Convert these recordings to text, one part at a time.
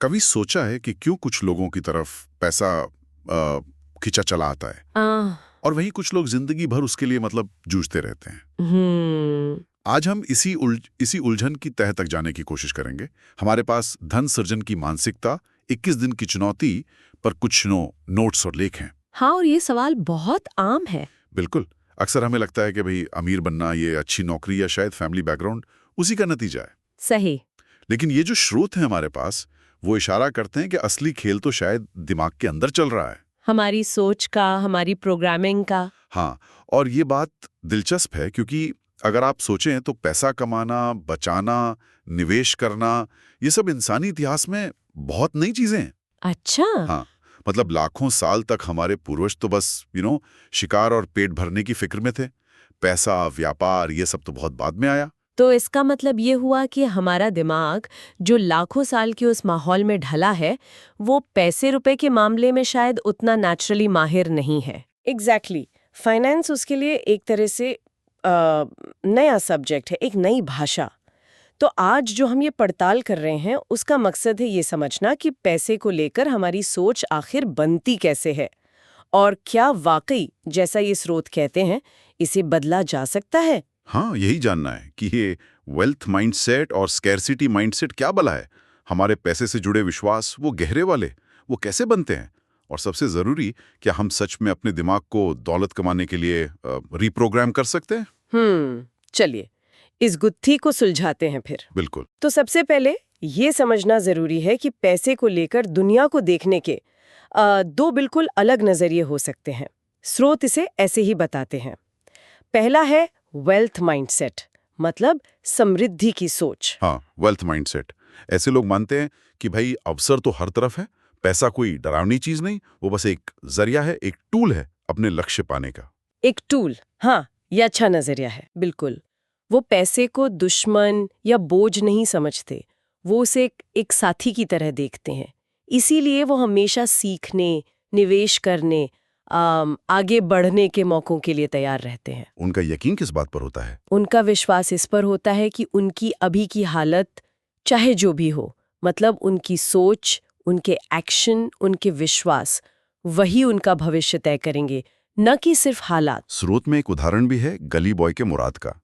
कभी सोचा है कि क्यों कुछ लोगों की तरफ पैसा खिंचा चला आता है और वहीं कुछ लोग जिंदगी भर उसके लिए मतलब जूझते रहते हैं। हम्म। आज हम इसी उलझन की तह तक जाने की कोशिश करेंगे। हमारे पास धन सृजन की मानसिकता, 21 दिन की चुनौती पर कुछ नोट्स और लेख हैं। हाँ, और ये सवाल बहुत आम है। बिल्कुल। अक्सर हमें लगता है कि भाई अमीर बनना, ये अच्छी नौकरी या शायद फैमिली बैकग्राउंड उसी का नतीजा है। सही। लेकिन ये जो स्रोत है हमारे पास, वो इशारा करते हैं कि असली खेल तो शायद दिमाग के अंदर चल रहा है। हमारी सोच का, हमारी प्रोग्रामिंग का। हाँ, और ये बात दिलचस्प है क्योंकि अगर आप सोचें तो पैसा कमाना, बचाना, निवेश करना, ये सब इंसानी इतिहास में बहुत नई चीजें हैं। अच्छा। हाँ, मतलब लाखों साल तक हमारे पूर्वज तो बस शिकार और पेट भरने की फिक्र में थे। पैसा, व्यापार, ये सब तो बहुत बाद में आया। तो इसका मतलब ये हुआ कि हमारा दिमाग जो लाखों साल के उस माहौल में ढला है, वो पैसे रुपए के मामले में शायद उतना नेचुरली माहिर नहीं है। एग्जैक्टली। फाइनेंस उसके लिए एक तरह से नया सब्जेक्ट है, एक नई भाषा। तो आज जो हम ये पड़ताल कर रहे हैं, उसका मकसद है ये समझना कि पैसे को लेकर हमारी सोच आखिर बनती कैसे है, और क्या वाकई, जैसा ये स्रोत कहते हैं, इसे बदला जा सकता है। हाँ, यही जानना है कि ये वेल्थ माइंडसेट और स्कैरसिटी माइंडसेट क्या भला है। हमारे पैसे से जुड़े विश्वास, वो गहरे वाले, वो कैसे बनते हैं? और सबसे जरूरी, क्या हम सच में अपने दिमाग को दौलत कमाने के लिए रिप्रोग्राम कर सकते हैं? चलिए इस गुत्थी को सुलझाते हैं फिर। बिल्कुल। तो सबसे पहले ये समझना जरूरी है कि पैसे को लेकर दुनिया को देखने के दो बिल्कुल अलग नजरिए हो सकते हैं। स्रोत इसे ऐसे ही बताते हैं। पहला है वेल्थ माइंडसेट, मतलब समृद्धि की सोच। हाँ, वेल्थ माइंडसेट। ऐसे लोग मानते हैं कि भाई अवसर तो हर तरफ है, पैसा कोई डरावनी चीज नहीं, वो बस एक जरिया है, एक टूल है अपने लक्ष्य पाने का। एक टूल, हाँ, ये अच्छा नजरिया है। बिल्कुल। वो पैसे को दुश्मन या बोझ नहीं समझते, वो उसे एक साथी की तरह देखते हैं। इसीलिए वो हमेशा सीखने, निवेश करने, आगे बढ़ने के मौकों के लिए तैयार रहते हैं। उनका यकीन किस बात पर होता है? उनका विश्वास इस पर होता है कि उनकी अभी की हालत, चाहे जो भी हो, मतलब उनकी सोच, उनके एक्शन, उनके विश्वास, वही उनका भविष्य तय करेंगे, न कि सिर्फ हालात। स्रोत में एक उदाहरण भी है, गली बॉय के मुराद का।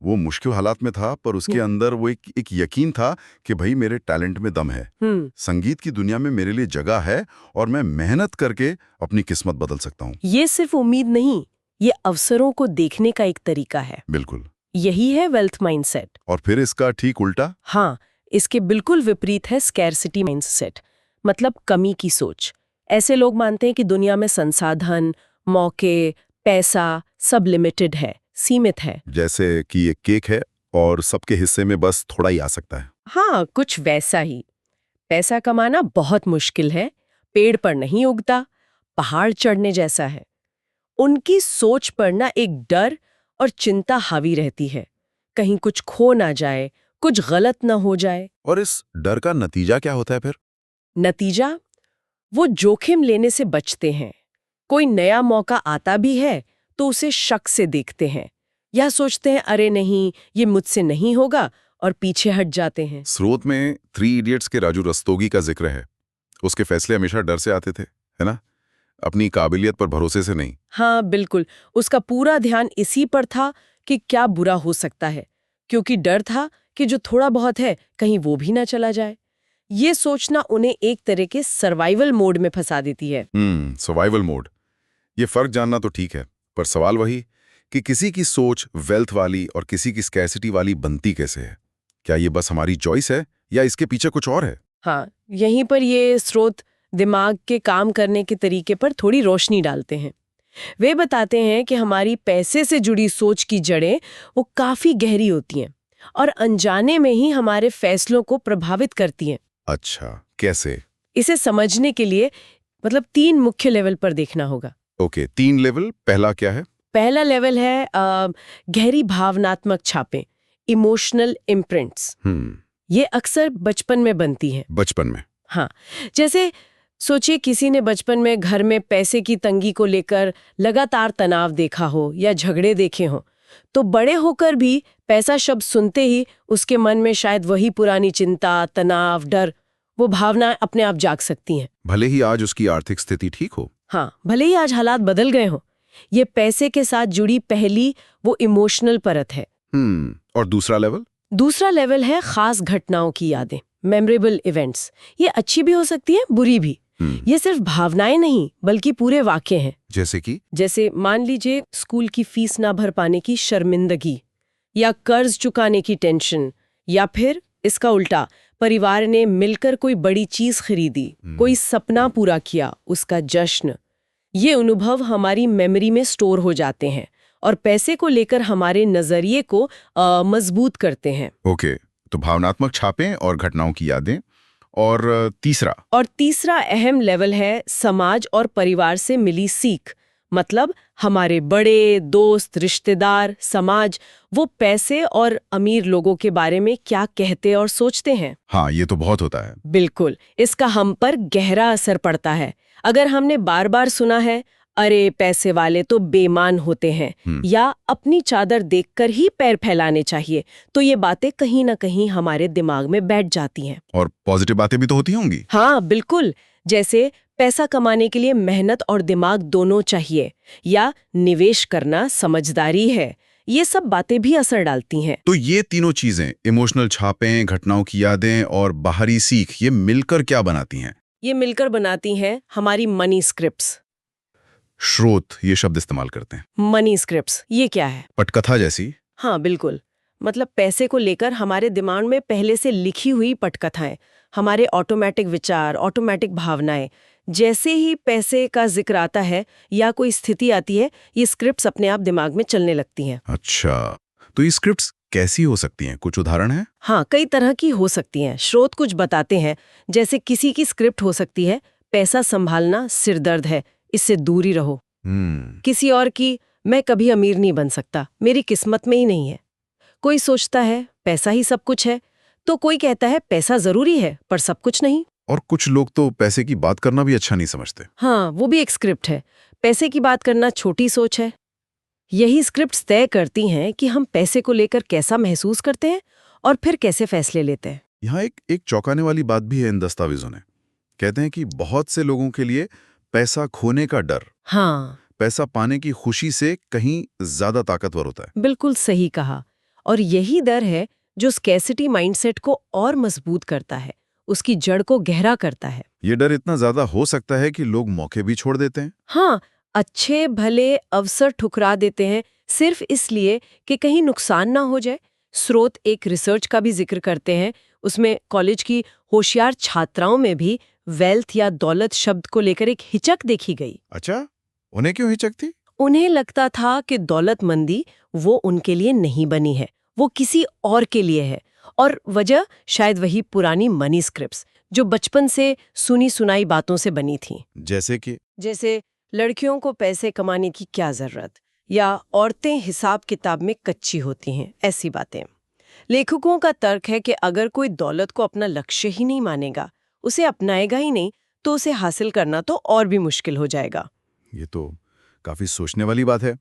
वो मुश्किल हालात में था, पर उसके अंदर वो एक यकीन था कि भाई मेरे टैलेंट में दम है, संगीत की दुनिया में मेरे लिए जगह है और मैं मेहनत करके अपनी किस्मत बदल सकता हूँ। ये सिर्फ उम्मीद नहीं, ये अवसरों को देखने का एक तरीका है। बिल्कुल। यही है वेल्थ माइंडसेट। और फिर इसका ठीक उल्टा? हाँ, इसके बिल्कुल विपरीत है स्कैरसिटी माइंडसेट, मतलब कमी की सोच। ऐसे लोग मानते हैं कि दुनिया में संसाधन, मौके, पैसा सब लिमिटेड है, सीमित है। जैसे कि एक केक है और सबके हिस्से में बस थोड़ा ही आ सकता है। हाँ, कुछ वैसा ही। पैसा कमाना बहुत मुश्किल है, पेड़ पर नहीं उगता, पहाड़ चढ़ने जैसा है। उनकी सोच पर ना एक डर और चिंता हावी रहती है, कहीं कुछ खो ना जाए, कुछ गलत ना हो जाए। और इस डर का नतीजा क्या होता है फिर? नतीजा, वो जोखिम लेने से बचते हैं। कोई नया मौका आता भी है तो उसे शक से देखते हैं, या सोचते हैं अरे नहीं, ये मुझसे नहीं होगा, और पीछे हट जाते हैं। स्रोत में 3 इडियट्स के राजू रस्तोगी का जिक्र है। उसके फैसले हमेशा डर से आते थे, है ना? अपनी काबिलियत पर भरोसे से नहीं। हाँ बिल्कुल, उसका पूरा ध्यान इसी पर था कि क्या बुरा हो सकता है, क्योंकि डर था कि जो थोड़ा बहुत है कहीं वो भी ना चला जाए। ये सोचना उन्हें एक तरह के सर्वाइवल मोड में फंसा देती है। Survival mode. ये फर्क जानना तो ठीक है, पर सवाल वही कि किसी की सोच वेल्थ वाली और किसी की स्कैरसिटी वाली बनती कैसे है? क्या ये बस हमारी चॉइस है या इसके पीछे कुछ और है? हाँ, यहीं पर ये स्रोत दिमाग के काम करने के तरीके पर थोड़ी रोशनी डालते हैं। वे बताते हैं कि हमारी पैसे से जुड़ी सोच की जड़ें वो काफी गहरी होती हैं और अनजाने में ही हमारे फैसलों को प्रभावित करती हैं। अच्छा, कैसे? इसे समझने के लिए मतलब 3 मुख्य लेवल पर देखना होगा। Okay, 3 level. पहला क्या है? पहला लेवल है गहरी भावनात्मक छापें, इमोशनल इम्प्रिंट्स। ये अक्सर बचपन में बनती हैं। बचपन में? हाँ, जैसे सोचिए किसी ने बचपन में घर में पैसे की तंगी को लेकर लगातार तनाव देखा हो या झगड़े देखे हो, तो बड़े होकर भी पैसा शब्द सुनते ही उसके मन में शायद वही पुरानी चिंता, तनाव, डर वो भावनाएं अपने आप जाग सकती हैं। भले ही आज उसकी आर्थिक स्थिति ठीक हो। हाँ, भले ही आज हालात बदल गए हों। ये पैसे के साथ जुड़ी पहली वो इमोशनल परत है। और दूसरा लेवल? दूसरा लेवल है खास घटनाओं की यादें, मेमोरेबल इवेंट्स। ये अच्छी भी हो सकती है, बुरी भी। ये सिर्फ भावनाएं नहीं बल्कि पूरे वाक्य हैं। जैसे कि? जैसे मान लीजिए स्कूल की फीस ना भर पाने की शर्मिंदगी, या कर्ज चुकाने की टेंशन, या फिर इसका उल्टा, परिवार ने मिलकर कोई बड़ी चीज खरीदी, कोई सपना पूरा किया, उसका जश्न। ये अनुभव हमारी मेमोरी में स्टोर हो जाते हैं और पैसे को लेकर हमारे नजरिए को मजबूत करते हैं। ओके, तो भावनात्मक छापें और घटनाओं की यादें। और तीसरा अहम लेवल है समाज और परिवार से मिली सीख। मतलब हमारे बड़े दोस्त, रिश्तेदार, समाज वो पैसे और अमीर लोगों के बारे में क्या कहते और सोचते हैं। हाँ, ये तो बहुत होता है। बिल्कुल, इसका हम पर गहरा असर पड़ता है। अगर हमने बार बार सुना है, अरे पैसे वाले तो बेईमान होते हैं, या अपनी चादर देखकर ही पैर फैलाने चाहिए, तो ये बातें कहीं ना कहीं हमारे दिमाग में बैठ जाती हैं। और पॉजिटिव बातें भी तो होती होंगी। हाँ बिल्कुल, जैसे पैसा कमाने के लिए मेहनत और दिमाग दोनों चाहिए, या निवेश करना समझदारी है। ये सब बातें भी असर डालती हैं। तो ये तीनों चीजें, इमोशनल छापें, घटनाओं की यादें और बाहरी सीख, ये मिलकर क्या बनाती हैं? ये मिलकर बनाती हैं हमारी मनी स्क्रिप्ट्स। स्रोत ये शब्द इस्तेमाल करते हैं। मनी स्क्रिप्ट्स ये क्या है? पटकथा जैसी? हाँ बिल्कुल, मतलब पैसे को लेकर हमारे दिमाग में पहले से लिखी हुई पटकथाएं, हमारे ऑटोमेटिक विचार, ऑटोमेटिक भावनाएं। जैसे ही पैसे का जिक्र आता है या कोई स्थिति आती है, ये स्क्रिप्ट्स अपने आप दिमाग में चलने लगती हैं। अच्छा, तो ये स्क्रिप्ट्स कैसी हो सकती हैं? कुछ उदाहरण है? हाँ, कई तरह की हो सकती हैं। स्रोत कुछ बताते हैं। जैसे किसी की स्क्रिप्ट हो सकती है, पैसा संभालना सिरदर्द है, इससे दूरी रहो। किसी और की, मैं कभी अमीर नहीं बन सकता, मेरी किस्मत में ही नहीं है। कोई सोचता है पैसा ही सब कुछ है, तो कोई कहता है पैसा जरूरी है पर सब कुछ नहीं। और कुछ लोग तो पैसे की बात करना भी अच्छा नहीं समझते। हाँ, वो भी एक स्क्रिप्ट है। पैसे की बात करना छोटी सोच है। यही स्क्रिप्ट्स तय करती हैं कि हम पैसे को लेकर कैसा महसूस करते हैं और फिर कैसे फैसले लेते हैं। यहाँ एक चौंकाने वाली बात भी है इन दस्तावेजों ने। कहते हैं कि बहुत से लोगों के लिए पैसा खोने का डर, हाँ, पैसा पाने की खुशी से कहीं ज्यादा ताकतवर होता है। बिल्कुल सही कहा। और यही डर है जो स्कैर्सिटी माइंडसेट को और मजबूत करता है, उसकी जड़ को गहरा करता है। ये डर इतना ज्यादा हो सकता है कि लोग मौके भी छोड़ देते हैं। हाँ, अच्छे भले अवसर ठुकरा देते हैं सिर्फ इसलिए कि कहीं नुकसान ना हो जाए। स्रोत एक रिसर्च का भी जिक्र करते हैं। उसमें कॉलेज की होशियार छात्राओं में भी वेल्थ या दौलत शब्द को लेकर एक हिचक देखी गई। अच्छा, उन्हें क्यों हिचक थी? उन्हें लगता था कि दौलतमंदी वो उनके लिए नहीं बनी है, वो किसी और के लिए है। और वजह शायद वही पुरानी मनी स्क्रिप्ट्स जो बचपन से सुनी सुनाई बातों से बनी थी। जैसे लड़कियों को पैसे कमाने की क्या जरूरत, या औरतें हिसाब किताब में कच्ची होती हैं, ऐसी बातें। लेखकों का तर्क है कि अगर कोई दौलत को अपना लक्ष्य ही नहीं मानेगा, उसे अपनाएगा ही नहीं, तो उसे हासिल करना तो और भी मुश्किल हो जाएगा। ये तो काफी सोचने वाली बात है।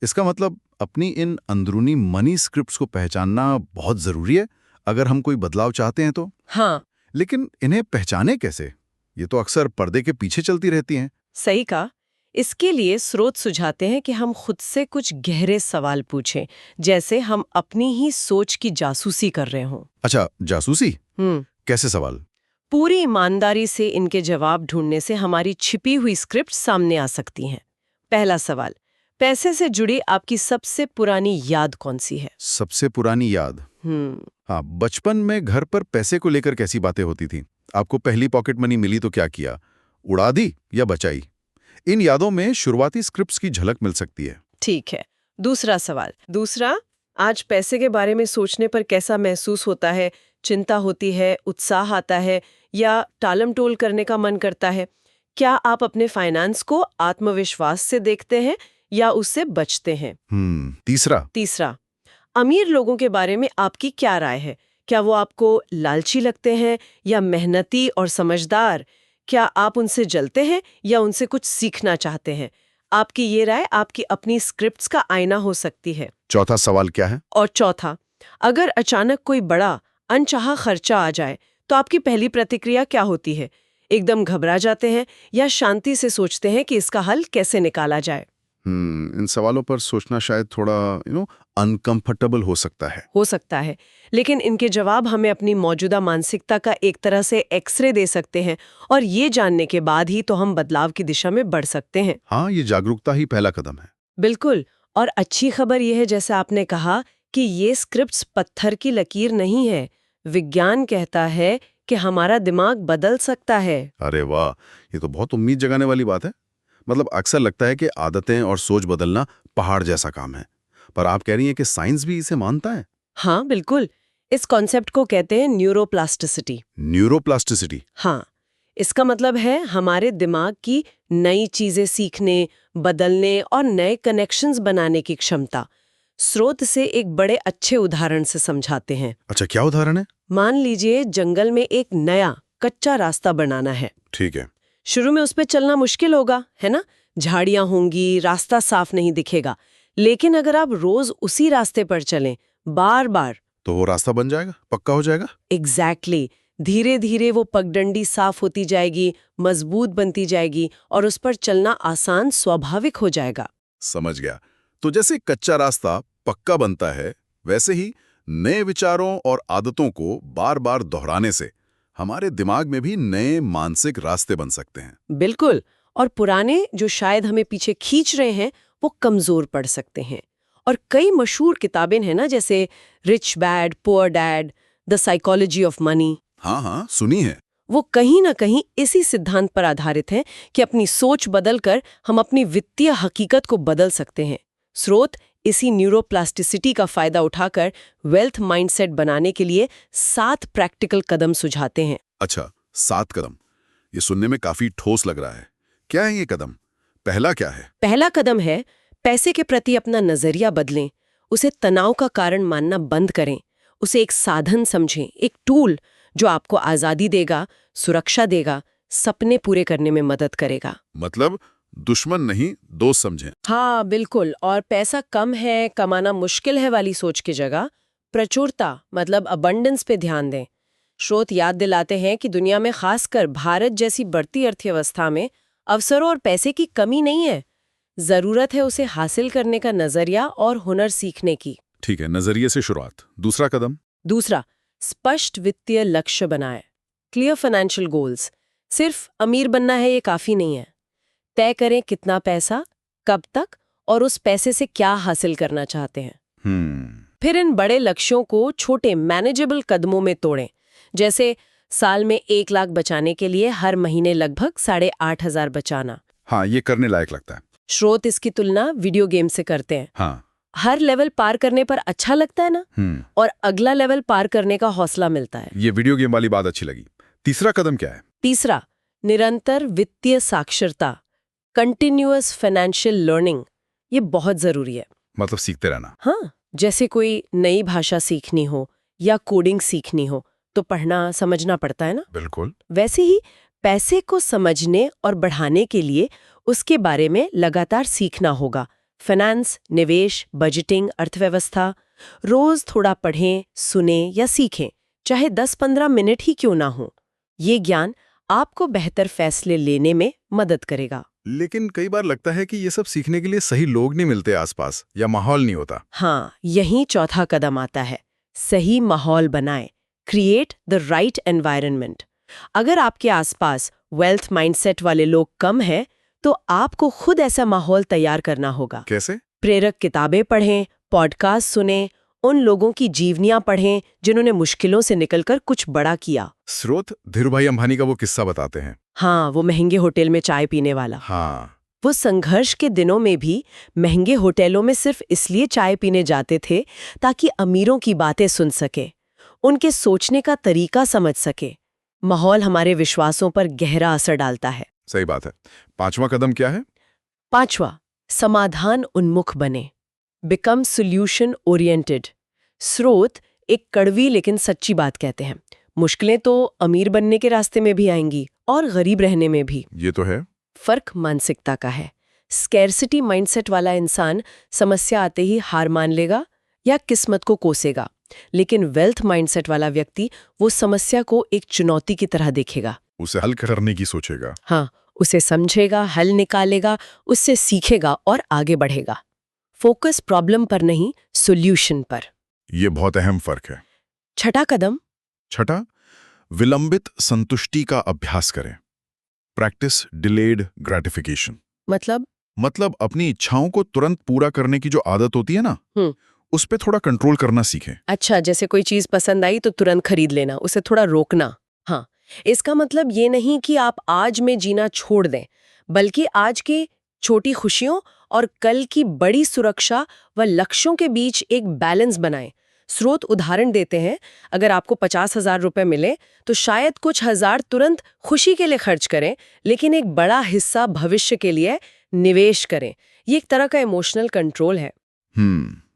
इसका मतलब अपनी इन अंदरूनी मनी स्क्रिप्ट्स को पहचानना बहुत जरूरी है अगर हम कोई बदलाव चाहते हैं तो। हाँ, लेकिन इन्हें पहचाने कैसे? ये तो अक्सर पर्दे के पीछे चलती रहती हैं। सही कहा। इसके लिए स्रोत सुझाते हैं कि हम खुद से कुछ गहरे सवाल पूछें, जैसे हम अपनी ही सोच की जासूसी कर रहे हों। अच्छा, जासूसी? कैसे सवाल? पूरी ईमानदारी से इनके जवाब ढूंढने से हमारी छिपी हुई स्क्रिप्ट सामने आ सकती हैं। पहला सवाल, पैसे से जुड़ी आपकी सबसे पुरानी याद कौन सी है? सबसे पुरानी याद? हाँ, बचपन में घर पर पैसे को लेकर कैसी बातें होती थी? आपको पहली पॉकेट मनी मिली तो क्या किया? उड़ा दी या बचाई? इन यादों में शुरुआती स्क्रिप्ट्स की झलक मिल सकती है। ठीक है। दूसरा सवाल, आज पैसे के बारे में सोचने पर कैसा महसूस होता है? चिंता होती है, उत्साह आता है, या टालमटोल करने का मन करता है? क्या आप अपने फाइनेंस को आत्मविश्वास से देखते हैं या उससे बचते हैं? तीसरा, अमीर लोगों के बारे में आपकी क्या राय है? क्या वो आपको लालची लगते हैं या मेहनती और समझदार? क्या आप उनसे जलते हैं या उनसे कुछ सीखना चाहते हैं? आपकी ये राय आपकी अपनी स्क्रिप्ट्स का आईना हो सकती है। चौथा सवाल क्या है? और चौथा, अगर अचानक कोई बड़ा अनचाहा खर्चा आ जाए तो आपकी पहली प्रतिक्रिया क्या होती है? एकदम घबरा जाते हैं या शांति से सोचते हैं कि इसका हल कैसे निकाला जाए? इन सवालों पर सोचना शायद थोड़ा अनकंफर्टेबल हो सकता है। हो सकता है, लेकिन इनके जवाब हमें अपनी मौजूदा मानसिकता का एक तरह से एक्सरे दे सकते हैं और ये जानने के बाद ही तो हम बदलाव की दिशा में बढ़ सकते हैं। हाँ, ये जागरूकता ही पहला कदम है। बिल्कुल। और अच्छी खबर यह है, जैसे आपने कहा, कि ये स्क्रिप्ट्स पत्थर की लकीर नहीं है। विज्ञान कहता है कि हमारा दिमाग बदल सकता है। अरे वाह, ये तो बहुत उम्मीद जगाने वाली बात है। मतलब अक्सर लगता है कि आदतें और सोच बदलना पहाड़ जैसा काम है, पर आप कह रही हैं कि साइंस भी इसे मानता है। हाँ बिल्कुल। इस कॉन्सेप्ट को कहते हैं न्यूरोप्लास्टिसिटी। न्यूरोप्लास्टिसिटी। हाँ, इसका मतलब है हमारे दिमाग की नई चीजें सीखने, बदलने और नए कनेक्शंस बनाने की क्षमता। स्रोत से एक बड़े अच्छे उदाहरण से समझाते हैं। अच्छा, क्या उदाहरण है? मान लीजिए जंगल में एक नया कच्चा रास्ता बनाना है। ठीक है। शुरू में उस पे चलना मुश्किल होगा, है ना? झाड़ियां होंगी, रास्ता साफ नहीं दिखेगा। लेकिन अगर आप रोज उसी रास्ते पर चलें, बार बार, तो वो रास्ता बन जाएगा, पक्का हो जाएगा। एग्जैक्टली। धीरे धीरे वो पगडंडी साफ होती जाएगी, मजबूत बनती जाएगी और उस पर चलना आसान, स्वाभाविक हो जाएगा। समझ गया। तो जैसे कच्चा रास्ता पक्का बनता है, वैसे ही नए विचारों और आदतों को बार बार दोहराने से हमारे दिमाग में भी नए मानसिक रास्ते बन सकते हैं। बिल्कुल। और पुराने जो शायद हमें पीछे खींच रहे हैं, वो कमजोर पड़ सकते हैं। और कई मशहूर किताबें हैं ना, जैसे rich dad poor dad, the psychology of money. हाँ हाँ, सुनी है। वो कहीं ना कहीं इसी सिद्धांत पर आधारित हैं कि अपनी सोच बदलकर हम अपनी वित्तीय हकीकत को बदल सकते हैं। स्रोत इसी न्यूरोप्लास्टिसिटी का फायदा उठाकर वेल्थ माइंडसेट बनाने के लिए 7 प्रैक्टिकल कदम सुझाते हैं। अच्छा, 7 कदम। ये सुनने में काफी ठोस लग रहा है। क्या है ये कदम? पहला क्या है? पहला कदम है, पैसे के प्रति अपना नजरिया बदलें। उसे तनाव का कारण मानना बंद करें। उसे एक साधन समझें, एक टूल जो आपको आजादी देगा, सुरक्षा देगा, सपने पूरे करने में मदद करेगा। मतलब दुश्मन नहीं, दोस्त समझें। हाँ बिल्कुल। और पैसा कम है, कमाना मुश्किल है वाली सोच की जगह प्रचुरता मतलब अबंडेंस पे ध्यान दें। स्रोत याद दिलाते हैं कि दुनिया में, खासकर भारत जैसी बढ़ती अर्थव्यवस्था में, अवसरों और पैसे की कमी नहीं है। जरूरत है उसे हासिल करने का नजरिया और हुनर सीखने की। ठीक है, नजरिए से शुरुआत। दूसरा कदम? दूसरा, स्पष्ट वित्तीय लक्ष्य बनाएं। Clear financial goals. सिर्फ अमीर बनना है ये काफी नहीं है। तय करें कितना पैसा, कब तक और उस पैसे से क्या हासिल करना चाहते हैं। फिर इन बड़े लक्ष्यों को छोटे मैनेजेबल कदमों में तोड़ें। जैसे साल में 1 लाख बचाने के लिए हर महीने लगभग 8,500 बचाना। हाँ, ये करने लायक लगता है। स्रोत इसकी तुलना वीडियो गेम से करते हैं। हाँ। हर लेवल पार करने पर अच्छा लगता है ना, और अगला लेवल पार करने का हौसला मिलता है। ये वीडियो गेम वाली बात अच्छी लगी। तीसरा कदम क्या है? तीसरा, निरंतर वित्तीय साक्षरता, कंटिन्यूअस फाइनेंशियल लर्निंग। ये बहुत जरूरी है। मतलब सीखते रहना। हाँ, जैसे कोई नई भाषा सीखनी हो या कोडिंग सीखनी हो तो पढ़ना समझना पड़ता है ना। बिल्कुल। वैसे ही पैसे को समझने और बढ़ाने के लिए उसके बारे में लगातार सीखना होगा। फाइनेंस, निवेश, बजटिंग, अर्थव्यवस्था। रोज थोड़ा पढ़ें, सुने या सीखें, चाहे 10-15 मिनट ही क्यों ना हो। ये ज्ञान आपको बेहतर फैसले लेने में मदद करेगा। लेकिन कई बार लगता है कि ये सब सीखने के लिए सही लोग नहीं मिलते आसपास, या माहौल नहीं होता। हाँ, यही चौथा कदम आता है। सही माहौल बनाएं। Create the right environment. अगर आपके आसपास वेल्थ माइंडसेट वाले लोग कम हैं, तो आपको खुद ऐसा माहौल तैयार करना होगा। कैसे? प्रेरक किताबें पढ़ें, पॉडकास्ट सुनें, उन लोगों की जीवनियां पढ़ें जिन्होंने मुश्किलों से निकलकर कुछ बड़ा किया। स्रोत धीरूभाई अंबानी का वो किस्सा बताते हैं। हाँ, वो महंगे होटल में चाय पीने वाला। हाँ। वो संघर्ष के दिनों में भी महंगे होटलों में सिर्फ इसलिए चाय पीने जाते थे ताकि अमीरों की बातें सुन सके, उनके सोचने का तरीका समझ सके। माहौल हमारे विश्वासों पर गहरा असर डालता है। सही बात है। 5वां कदम क्या है? 5वां, समाधान उन्मुख बने। Become solution oriented. स्रोत एक कड़वी लेकिन सच्ची बात कहते हैं। मुश्किलें तो अमीर बनने के रास्ते में भी आएंगी और गरीब रहने में भी। ये तो है। फर्क मानसिकता का है। स्कैर्सिटी माइंडसेट वाला इंसान समस्या आते ही हार मान लेगा या किस्मत को कोसेगा। लेकिन वेल्थ माइंडसेट वाला व्यक्ति वो समस्या को एक चुनौती की तरह देखेगा। उसे हल करने की सोचेगा। हाँ, उसे समझेगा, हल निकालेगा, उससे सीखेगा और आगे बढ़ेगा। फोकस प्रॉब्लम पर नहीं, सॉल्यूशन पर। ये बहुत अहम फर्क है। छठा कदम, छठा, विलंबित संतुष्टि का अभ्यास करें। Practice delayed gratification. मतलब अपनी इच्छाओं को तुरंत पूरा करने की जो आदत होती है ना, उस पे थोड़ा कंट्रोल करना सीखें। अच्छा, जैसे कोई चीज पसंद आई तो तुरंत खरीद लेना, उसे थोड़ा रोकना। हाँ, इसका मतलब ये नहीं कि आप आज में जीना छोड़ दें, बल्कि आज की छोटी खुशियों और कल की बड़ी सुरक्षा व लक्ष्यों के बीच एक बैलेंस बनाएं। स्रोत उदाहरण देते हैं, अगर आपको 50,000 रुपए मिले तो शायद कुछ हजार तुरंत खुशी के लिए खर्च करें, लेकिन एक बड़ा हिस्सा भविष्य के लिए निवेश करें। ये एक तरह का इमोशनल कंट्रोल है।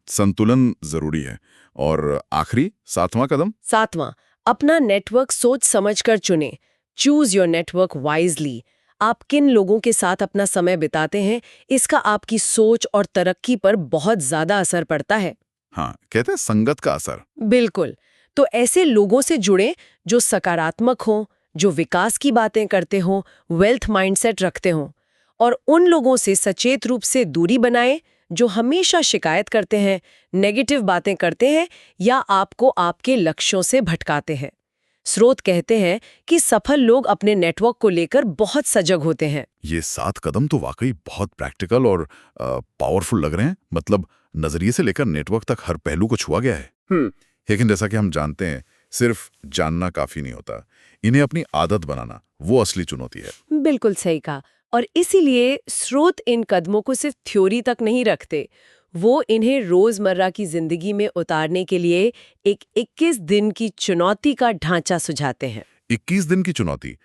संतुलन जरूरी है। और आखिरी 7वां कदम, 7वां, अपना नेटवर्क सोच समझकर चुनें। Choose your network wisely. आप किन लोगों के साथ अपना समय बिताते हैं, इसका आपकी सोच और तरक्की पर बहुत ज्यादा असर पड़ता है। हाँ, कहते हैं संगत का असर। बिल्कुल। तो ऐसे लोगों से जुड़ें जो सकारात्मक हों, जो विकास की बातें करते हों, वेल्थ माइंडसेट रखते हों, और उन लोगों से सचेत रूप से दूरी बनाएं जो हमेशा शिकायत करते हैं, नेगेटिव बातें करते हैं या आपको आपके लक्ष्यों से भटकाते हैं। स्रोत कहते हैं कि सफल लोग अपने नेटवर्क को लेकर बहुत सजग होते हैं। ये 7 कदम तो वाकई बहुत प्रैक्टिकल और पावरफुल लग रहे हैं। मतलब नजरिए से लेकर नेटवर्क तक हर पहलू को छुआ गया है। लेकिन जैसा कि हम जानते हैं, सिर्फ जानना काफी नहीं होता। इन्हें अपनी आदत बनाना, वो असली चुनौती है। बिल्कुल सही कहा। और इसीलिए स्रोत इन कदमों को सिर्फ थ्योरी तक नहीं रखते, वो इन्हें रोजमर्रा की जिंदगी में उतारने के लिए एक 21 दिन की चुनौती का ढांचा सुझाते हैं। 21 दिन की चुनौती?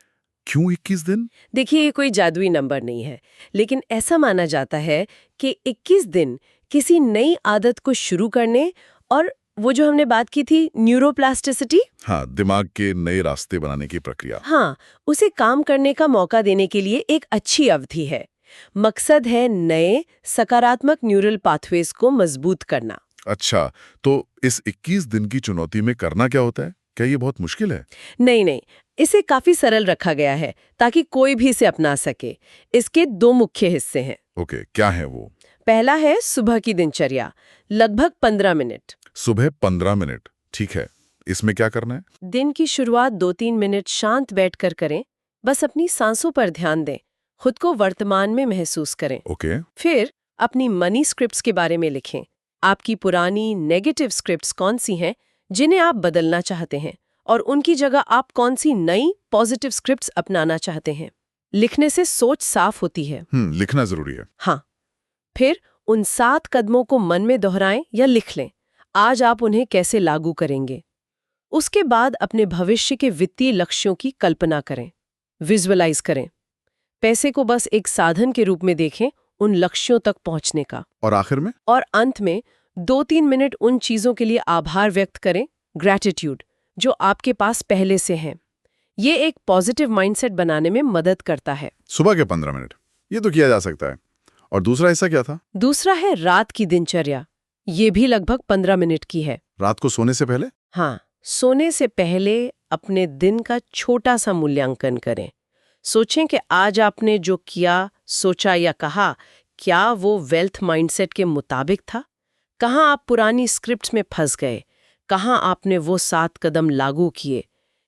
क्यों 21 दिन? देखिए, ये कोई जादुई नंबर नहीं है, लेकिन ऐसा माना जाता है कि 21 दिन किसी नई आदत को शुरू करने और वो जो हमने बात की थी न्यूरोप्लास्टिसिटी, हाँ, दिमाग के नए रास्ते बनाने की प्रक्रिया। हाँ, उसे काम करने का मौका देने के लिए एक अच्छी अवधि है। मकसद है नए सकारात्मक न्यूरल पाथवेज को मजबूत करना। अच्छा, तो इस 21 दिन की चुनौती में करना क्या होता है? क्या ये बहुत मुश्किल है? नहीं, इसे काफी सरल रखा गया है ताकि कोई भी इसे अपना सके। इसके 2 मुख्य हिस्से हैं। ओके, क्या है वो? पहला है सुबह की दिनचर्या, लगभग 15 मिनट। सुबह 15 मिनट, ठीक है। इसमें क्या करना है? दिन की शुरुआत 2-3 मिनट शांत बैठकर करें। बस अपनी सांसों पर ध्यान दें, खुद को वर्तमान में महसूस करें। ओके। फिर अपनी मनी स्क्रिप्ट्स के बारे में लिखें। आपकी पुरानी नेगेटिव स्क्रिप्ट्स कौन सी हैं जिन्हें आप बदलना चाहते हैं, और उनकी जगह आप कौन सी नई पॉजिटिव स्क्रिप्ट्स अपनाना चाहते हैं। लिखने से सोच साफ होती है। लिखना जरूरी है। हाँ। फिर उन 7 कदमों को मन में दोहराएं या लिख लें। आज आप उन्हें कैसे लागू करेंगे। उसके बाद अपने भविष्य के वित्तीय लक्ष्यों की कल्पना करें, विजुअलाइज करें। पैसे को बस एक साधन के रूप में देखें उन लक्ष्यों तक पहुंचने का। और आखिर में? और अंत में 2-3 मिनट उन चीजों के लिए आभार व्यक्त करें, ग्रैटिट्यूड, जो आपके पास पहले से हैं। ये एक पॉजिटिव माइंडसेट बनाने में मदद करता है। सुबह के 15 मिनट, ये तो किया जा सकता है। और दूसरा हिस्सा क्या था? दूसरा है रात की दिनचर्या। ये भी लगभग 15 मिनट की है। रात को सोने से पहले? हाँ, सोने से पहले अपने दिन का छोटा सा मूल्यांकन करें। सोचें कि आज आपने जो किया, सोचा या कहा, क्या वो वेल्थ माइंडसेट के मुताबिक था? कहाँ आप पुरानी स्क्रिप्ट्स में फंस गए? कहाँ आपने वो 7 कदम लागू किए?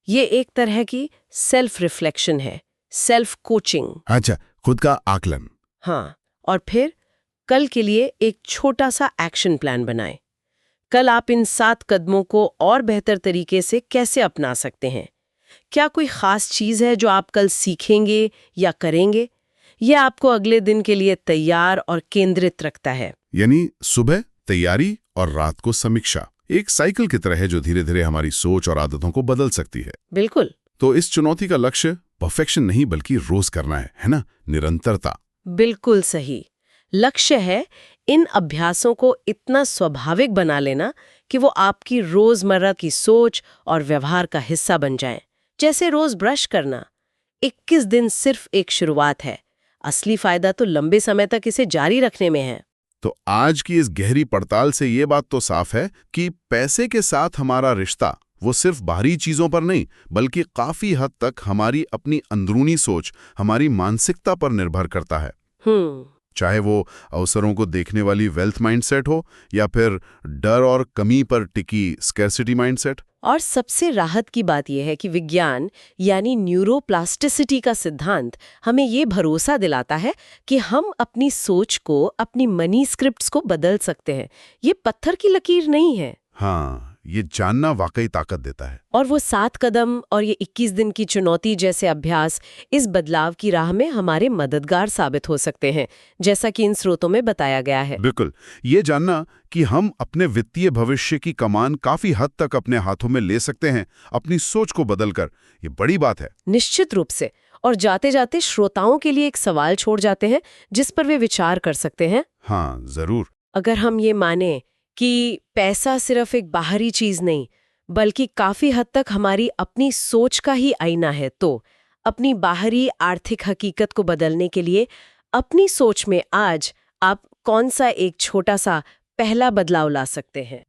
ये एक तरह की सेल्फ रिफ्लेक्शन है, सेल्फ कोचिंग। अच्छा, खुद का आकलन। हाँ, और फिर कल के लिए एक छोटा सा एक्शन प्लान बनाएं। कल आप इन 7 कदमों को और बेहतर तरीके से कैसे अपना सकते हैं? क्या कोई खास चीज है जो आप कल सीखेंगे या करेंगे? यह आपको अगले दिन के लिए तैयार और केंद्रित रखता है। यानी सुबह तैयारी और रात को समीक्षा, एक साइकिल की तरह है जो धीरे धीरे हमारी सोच और आदतों को बदल सकती है। बिल्कुल। तो इस चुनौती का लक्ष्य परफेक्शन नहीं बल्कि रोज करना है ना? निरंतरता। बिल्कुल सही। लक्ष्य है इन अभ्यासों को इतना स्वाभाविक बना लेना कि वो आपकी रोजमर्रा की सोच और व्यवहार का हिस्सा बन जाएं। जैसे रोज ब्रश करना। 21 दिन सिर्फ एक शुरुआत है, असली फायदा तो लंबे समय तक इसे जारी रखने में है। तो आज की इस गहरी पड़ताल से ये बात तो साफ है कि पैसे के साथ हमारा रिश्ता वो सिर्फ बाहरी चीजों पर नहीं, बल्कि काफी हद तक हमारी अपनी अंदरूनी सोच, हमारी मानसिकता पर निर्भर करता है। चाहे वो अवसरों को देखने वाली वेल्थ माइंडसेट हो या फिर डर और कमी पर टिकी स्कैर्सिटी माइंडसेट। और सबसे राहत की बात यह है कि विज्ञान यानी न्यूरोप्लास्टिसिटी का सिद्धांत हमें ये भरोसा दिलाता है कि हम अपनी सोच को, अपनी मनी स्क्रिप्ट्स को बदल सकते हैं। ये पत्थर की लकीर नहीं है। हाँ, ये जानना वाकई ताकत देता है। और वो 7 कदम और ये 21 दिन की चुनौती जैसे अभ्यास इस बदलाव की राह में हमारे मददगार साबित हो सकते हैं, जैसा कि इन स्रोतों में बताया गया है। बिल्कुल, ये जानना कि हम अपने वित्तीय भविष्य की कमान काफी हद तक अपने हाथों में ले सकते हैं, अपनी सोच को बदलकर, ये बड़ी बात है। निश्चित रूप से। और जाते जाते श्रोताओं के लिए एक सवाल छोड़ जाते हैं जिस पर वे विचार कर सकते हैं। हाँ, जरूर। अगर हम ये माने कि पैसा सिर्फ एक बाहरी चीज नहीं, बल्कि काफी हद तक हमारी अपनी सोच का ही आईना है, तो अपनी बाहरी आर्थिक हकीकत को बदलने के लिए अपनी सोच में आज आप कौन सा एक छोटा सा पहला बदलाव ला सकते हैं?